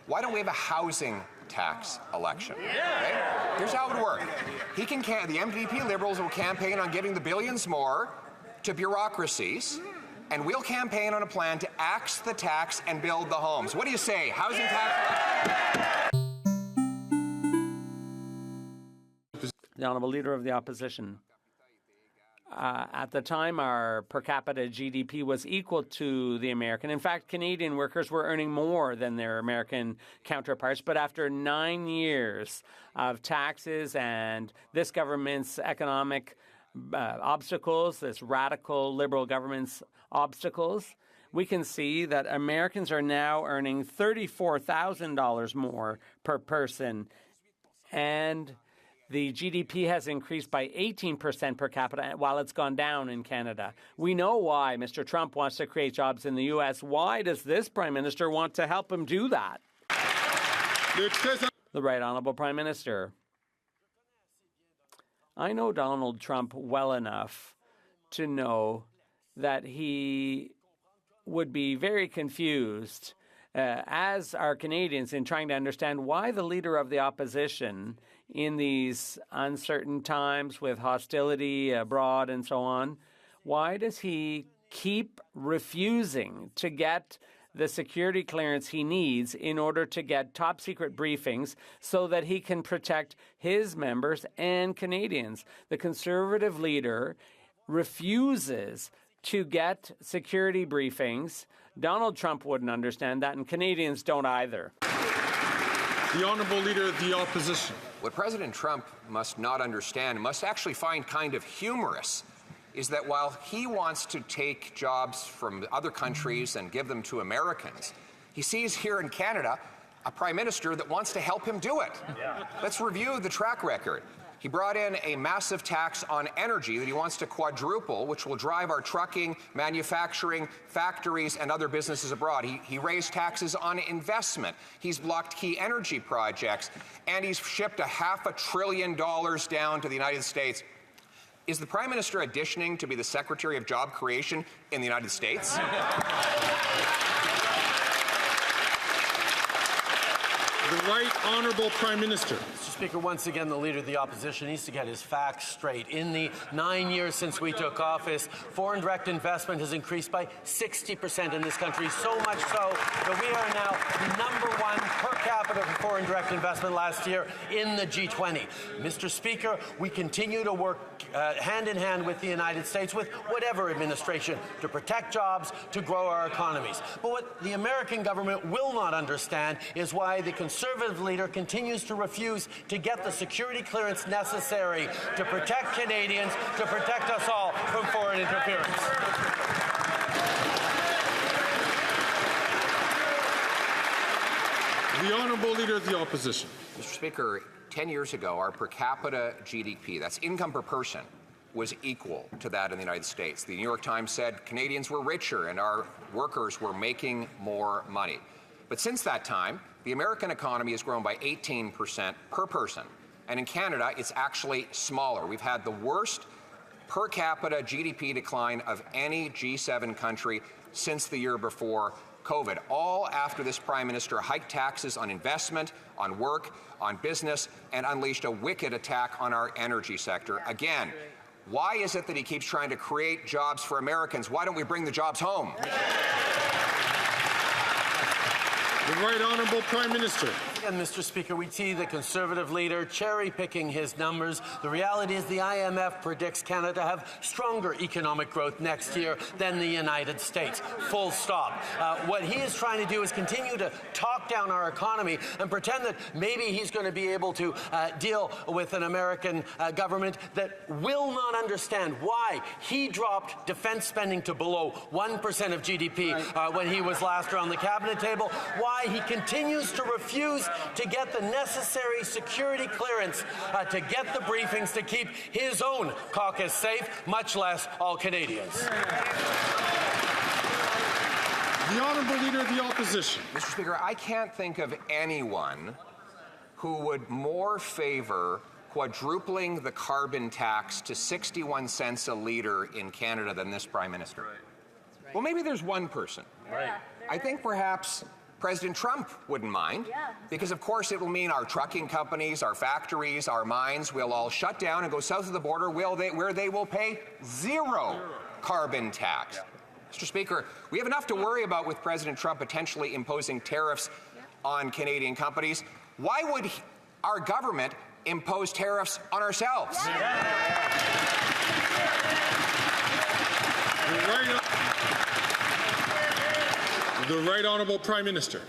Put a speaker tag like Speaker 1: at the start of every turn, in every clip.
Speaker 1: why don't we have a housing tax election? Okay? Here's how it would work. The MDP Liberals will campaign on giving the billions more to bureaucracies, and we'll campaign on a plan to axe the tax and build the homes. What do you say? Housing tax?
Speaker 2: The Honourable Leader of the Opposition. At the time, our per capita GDP was equal to the American. In fact, Canadian workers were earning more than their American counterparts. But after 9 years of taxes and this government's economic obstacles, this radical Liberal government's obstacles, we can see that Americans are now earning $34,000 more per person. And the GDP has increased by 18% per capita, while it's gone down in Canada. We know why Mr. Trump wants to create jobs in the U.S. Why does this Prime Minister want to help him do that? The Right Honourable Prime Minister. I know Donald Trump well enough to know that he would be very confused, as are Canadians, in trying to understand why the Leader of the Opposition, in these uncertain times with hostility abroad and so on, why does he keep refusing to get the security clearance he needs in order to get top secret briefings so that he can protect his members and Canadians? The Conservative leader refuses to get security briefings. Donald Trump wouldn't understand that, and Canadians don't either.
Speaker 3: The Honourable Leader of the Opposition.
Speaker 1: What President Trump must not understand, must actually find kind of humorous, is that while he wants to take jobs from other countries and give them to Americans, he sees here in Canada a Prime Minister that wants to help him do it. Yeah. Let's review the track record. He brought in a massive tax on energy that he wants to quadruple, which will drive our trucking, manufacturing, factories, and other businesses abroad. He raised taxes on investment. He's blocked key energy projects, and he's shipped $500 billion down to the United States. Is the Prime Minister auditioning to be the Secretary of Job Creation in the United States?
Speaker 3: The Right Honourable Prime Minister.
Speaker 4: Mr. Speaker, once again, the Leader of the Opposition needs to get his facts straight. In the 9 years since we took office, foreign direct investment has increased by 60% in this country, so much so that we are now #1 per capita for foreign direct investment last year in the G20. Mr. Speaker, we continue to work hand in hand with the United States, with whatever administration, to protect jobs, to grow our economies. But what the American government will not understand is why the Conservative leader continues to refuse to get the security clearance necessary to protect Canadians, to protect us all from foreign interference.
Speaker 3: The Honourable Leader of the Opposition.
Speaker 1: Mr. Speaker, 10 years ago, our per capita GDP, that's income per person, was equal to that in the United States. The New York Times said Canadians were richer and our workers were making more money. But since that time, the American economy has grown by 18% per person. And in Canada, it's actually smaller. We've had the worst per capita GDP decline of any G7 country since the year before COVID, all after this Prime Minister hiked taxes on investment, on work, on business, and unleashed a wicked attack on our energy sector. Again, why is it that he keeps trying to create jobs for Americans? Why don't we bring the jobs home?
Speaker 3: The Right Honourable Prime Minister.
Speaker 4: And Mr. Speaker, we see the Conservative leader cherry-picking his numbers. The reality is the IMF predicts Canada to have stronger economic growth next year than the United States. Full stop. What he is trying to do is continue to talk down our economy and pretend that maybe he's going to be able to deal with an American government that will not understand why he dropped defense spending to below 1% of GDP when he was last around the cabinet table, why he continues to refuse to get the necessary security clearance to get the briefings to keep his own caucus safe, much less all Canadians.
Speaker 3: The Honourable Leader of the Opposition.
Speaker 1: Mr. Speaker, I can't think of anyone who would more favor quadrupling the carbon tax to 61 cents a litre in Canada than this Prime Minister. Right. Well, maybe there's one person.
Speaker 4: Right.
Speaker 1: I think perhaps President Trump wouldn't mind, because of course it will mean our trucking companies, our factories, our mines will all shut down and go south of the border where they will pay zero carbon tax. Mr. Speaker, we have enough to worry about with President Trump potentially imposing tariffs on Canadian companies. Why would our government impose tariffs on ourselves?
Speaker 3: The Right Honourable Prime Minister.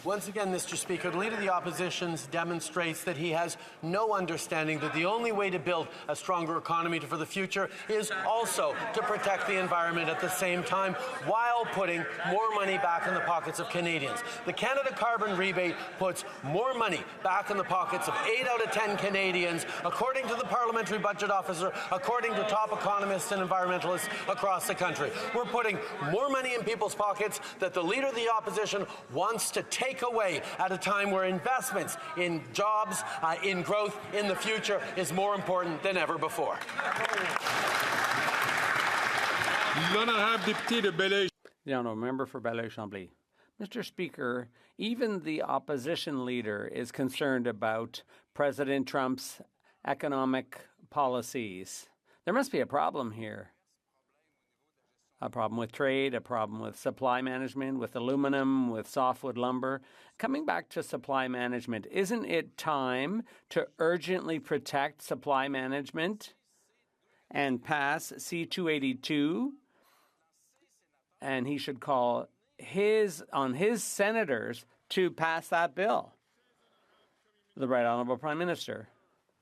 Speaker 4: Once again, Mr. Speaker, the Leader of the Opposition demonstrates that he has no understanding that the only way to build a stronger economy for the future is also to protect the environment at the same time while putting more money back in the pockets of Canadians. The Canada Carbon Rebate puts more money back in the pockets of 8 out of 10 Canadians, according to the Parliamentary Budget Officer, according to top economists and environmentalists across the country. We're putting more money in people's pockets that the Leader of the Opposition wants to take away at a time where investments in jobs, in growth in the future is more important than ever before.
Speaker 2: The Honourable Member for Belleuil-Chambly. Mr. Speaker, even the opposition leader is concerned about President Trump's economic policies. There must be a problem here. A problem with trade, a problem with supply management, with aluminum, with softwood lumber. Coming back to supply management, isn't it time to urgently protect supply management and pass C-282? And he should call on his senators to pass that bill. The Right Honourable Prime Minister.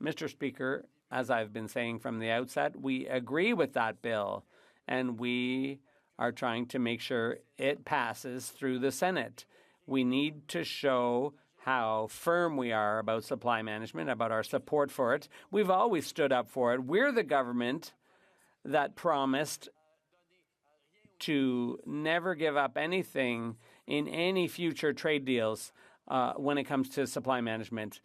Speaker 2: Mr. Speaker, as I've been saying from the outset, we agree with that bill. And we are trying to make sure it passes through the Senate. We need to show how firm we are about supply management, about our support for it. We've always stood up for it. We're the government that promised to never give up anything in any future trade deals when it comes to supply management.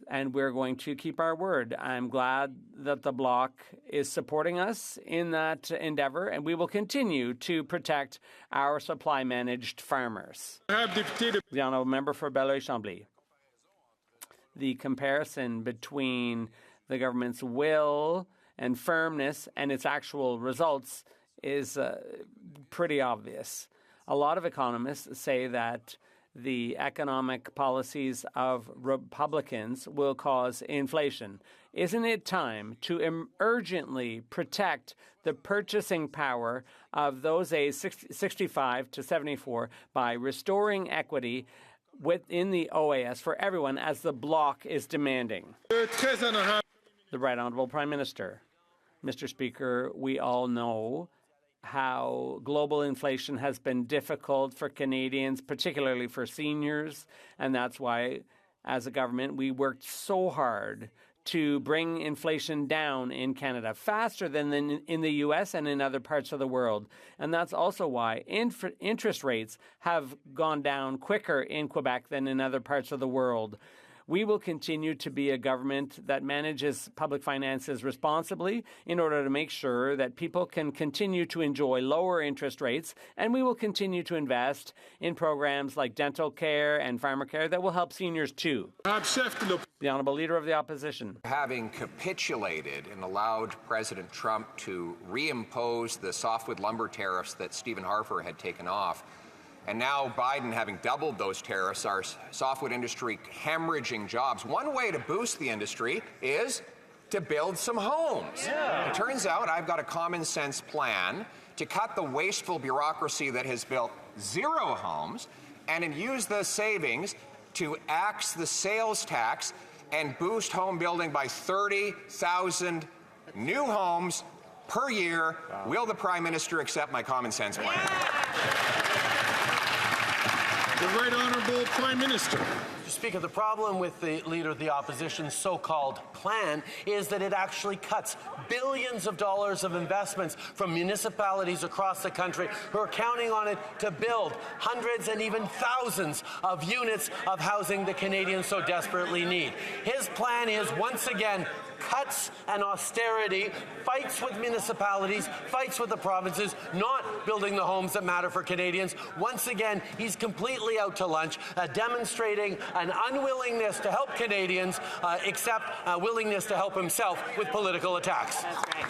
Speaker 2: And we're going to keep our word. I'm glad that the Bloc is supporting us in that endeavour, and we will continue to protect our supply-managed farmers. The Honourable Member for Belleuil-Chambly. The comparison between the government's will and firmness and its actual results is pretty obvious. A lot of economists say that the economic policies of Republicans will cause inflation. Isn't it time to urgently protect the purchasing power of those aged 65 to 74 by restoring equity within the OAS for everyone, as the Bloc is demanding? The Right Honourable Prime Minister. Mr. Speaker, we all know how global inflation has been difficult for Canadians, particularly for seniors, and that's why, as a government, we worked so hard to bring inflation down in Canada faster than in the U.S. and in other parts of the world. And that's also why interest rates have gone down quicker in Quebec than in other parts of the world. We will continue to be a government that manages public finances responsibly in order to make sure that people can continue to enjoy lower interest rates, and we will continue to invest in programs like dental care and pharmacare that will help seniors too. The Honourable Leader of the Opposition.
Speaker 1: Having capitulated and allowed President Trump to reimpose the softwood lumber tariffs that Stephen Harper had taken off, and now Biden having doubled those tariffs, our softwood industry hemorrhaging jobs. One way to boost the industry is to build some homes. It turns out I've got a common sense plan to cut the wasteful bureaucracy that has built zero homes and use the savings to axe the sales tax and boost home building by 30,000 new homes per year. Will the Prime Minister accept my common sense plan?
Speaker 3: The Right Honourable Prime Minister.
Speaker 4: Mr. Speaker, the problem with the Leader of the Opposition's so-called plan is that it actually cuts billions of dollars of investments from municipalities across the country who are counting on it to build hundreds and even thousands of units of housing that Canadians so desperately need. His plan is, once again, cuts and austerity, fights with municipalities, fights with the provinces, not building the homes that matter for Canadians. Once again, he's completely out to lunch, demonstrating an unwillingness to help Canadians, except a willingness to help himself with political attacks.
Speaker 5: That's right.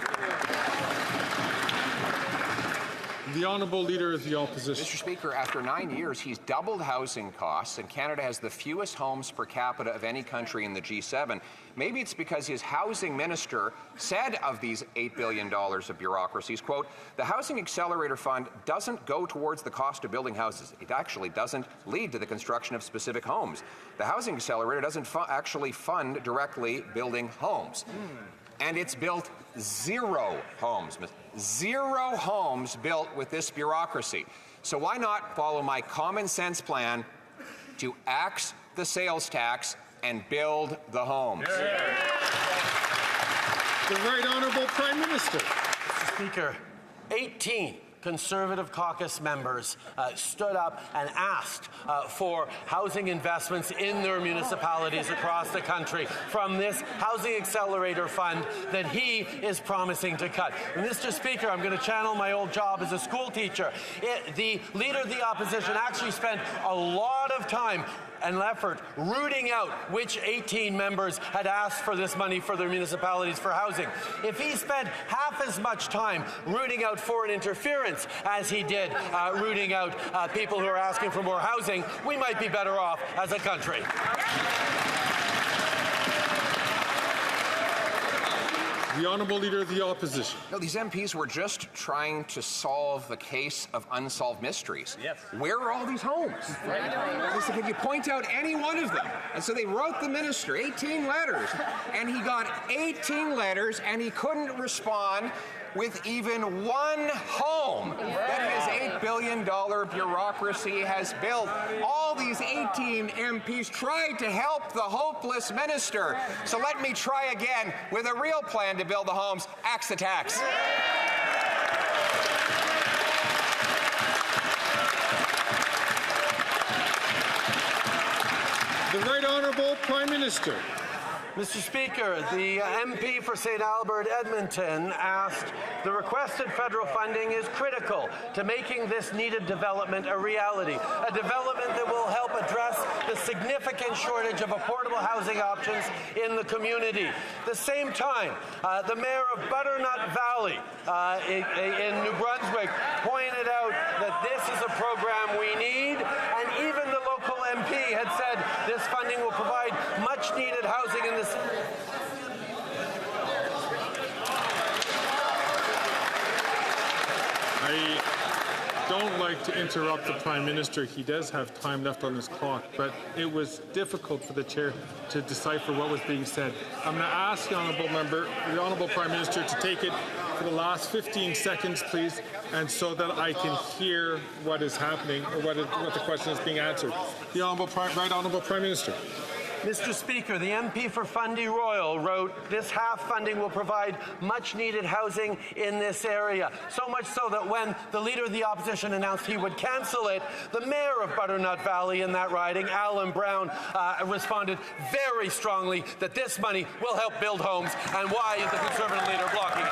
Speaker 3: The Honourable Leader of the Opposition.
Speaker 1: Mr. Speaker, after 9 years, he's doubled housing costs, and Canada has the fewest homes per capita of any country in the G7. Maybe it's because his housing minister said of these $8 billion of bureaucracies, quote, the Housing Accelerator Fund doesn't go towards the cost of building houses. It actually doesn't lead to the construction of specific homes. The Housing Accelerator doesn't actually fund directly building homes. And it's built 0 homes. 0 homes built with this bureaucracy. So why not follow my common sense plan to axe the sales tax and build the homes?
Speaker 3: The Right Honourable Prime Minister.
Speaker 4: Mr. Speaker, 18 Conservative caucus members stood up and asked for housing investments in their municipalities across the country from this Housing Accelerator Fund that he is promising to cut. And Mr. Speaker, I'm going to channel my old job as a school teacher. The Leader of the Opposition actually spent a lot of time and effort rooting out which 18 members had asked for this money for their municipalities for housing. If he spent half as much time rooting out foreign interference as he did rooting out people who are asking for more housing, we might be better off as a country.
Speaker 3: The Honourable Leader of the Opposition.
Speaker 1: No, these MPs were just trying to solve the case of unsolved mysteries. Yes. Where are all these homes? Listen, can you point out any one of them? And so they wrote the minister 18 letters, and he got 18 letters, and he couldn't respond with even one home that his $8 billion bureaucracy has built. All these 18 MPs tried to help the hopeless minister. So let me try again with a real plan to build the homes. Axe the tax.
Speaker 3: The Right Honourable Prime Minister.
Speaker 4: Mr. Speaker, the MP for St. Albert Edmonton asked, the requested federal funding is critical to making this needed development a reality, a development that will help address the significant shortage of affordable housing options in the community. At the same time, the mayor of Butternut Valley in New Brunswick pointed out that this is a program we need, and even the local MP had said this funding will provide much needed housing in this.
Speaker 3: I don't like to interrupt the Prime Minister. He does have time left on his clock, but it was difficult for the Chair to decipher what was being said. I'm going to ask the Honourable Prime Minister to take it for the last 15 seconds, please, and so that I can hear what is happening or what the question is being answered. The Right Honourable Prime Minister.
Speaker 4: Mr. Speaker, the MP for Fundy Royal wrote, this half funding will provide much needed housing in this area. So much so that when the Leader of the Opposition announced he would cancel it, the Mayor of Butternut Valley in that riding, Alan Brown, responded very strongly that this money will help build homes, and why is the Conservative Leader blocking it?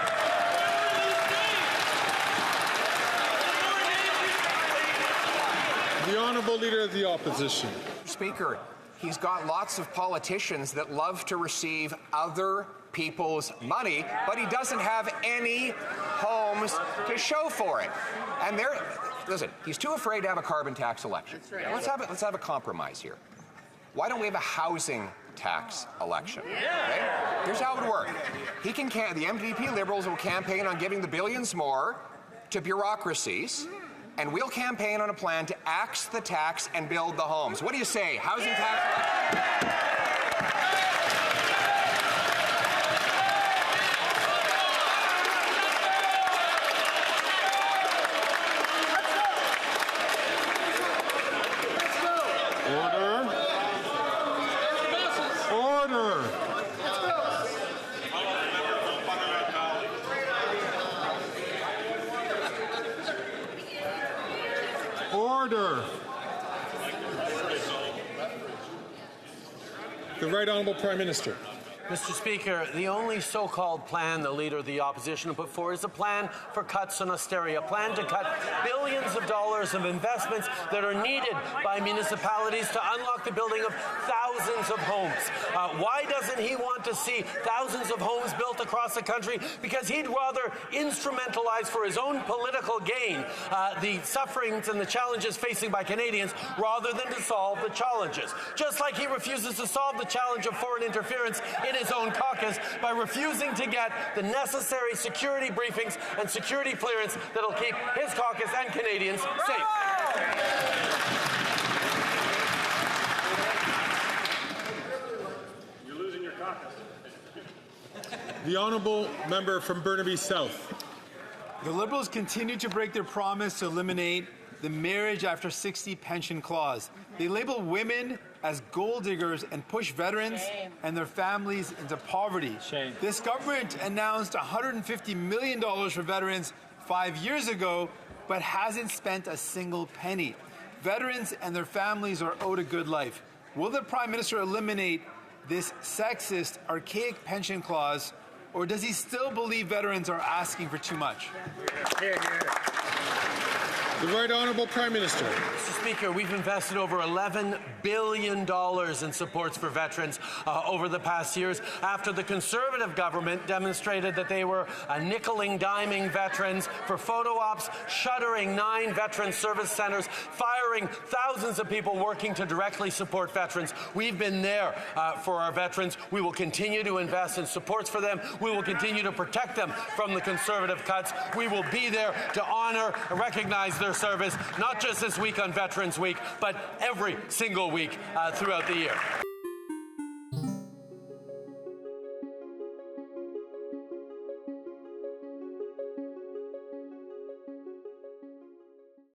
Speaker 3: The Honourable Leader of the Opposition.
Speaker 1: Speaker, he's got lots of politicians that love to receive other people's money, but he doesn't have any homes to show for it. And listen, he's too afraid to have a carbon tax election. Right. Let's have a compromise here. Why don't we have a housing tax election? Okay? Here's how it would work. The MPP Liberals will campaign on giving the billions more to bureaucracies, and we'll campaign on a plan to axe the tax and build the homes. What do you say? Housing tax?
Speaker 3: Order. The Right Honourable Prime Minister.
Speaker 4: Mr. Speaker, the only so-called plan the Leader of the Opposition put forward is a plan for cuts and austerity, a plan to cut billions of dollars of investments that are needed by municipalities to unlock the building of thousands of homes. Why doesn't he want to see thousands of homes built across the country? Because he'd rather instrumentalize for his own political gain the sufferings and the challenges facing by Canadians rather than to solve the challenges. Just like he refuses to solve the challenge of foreign interference in his own caucus by refusing to get the necessary security briefings and security clearance that'll keep his caucus and Canadians safe.
Speaker 3: You're losing your caucus. The honourable member from Burnaby South.
Speaker 6: The Liberals continue to break their promise to eliminate the marriage after 60 pension clause. They label women as gold diggers and push veterans and their families into poverty. This government announced $150 million for veterans 5 years ago, but hasn't spent a single penny. Veterans and their families are owed a good life. Will the Prime Minister eliminate this sexist, archaic pension clause, or does he still believe veterans are asking for too much?
Speaker 3: The Right Honourable Prime Minister.
Speaker 4: Mr. Speaker, we've invested over $11 billion in supports for veterans over the past years after the Conservative government demonstrated that they were nickeling, diming veterans for photo ops, shuttering 9 veteran service centres, firing thousands of people working to directly support veterans. We've been there for our veterans. We will continue to invest in supports for them. We will continue to protect them from the Conservative cuts. We will be there to honour and recognise their service, not just this week on Veterans Week, but every single week throughout the year.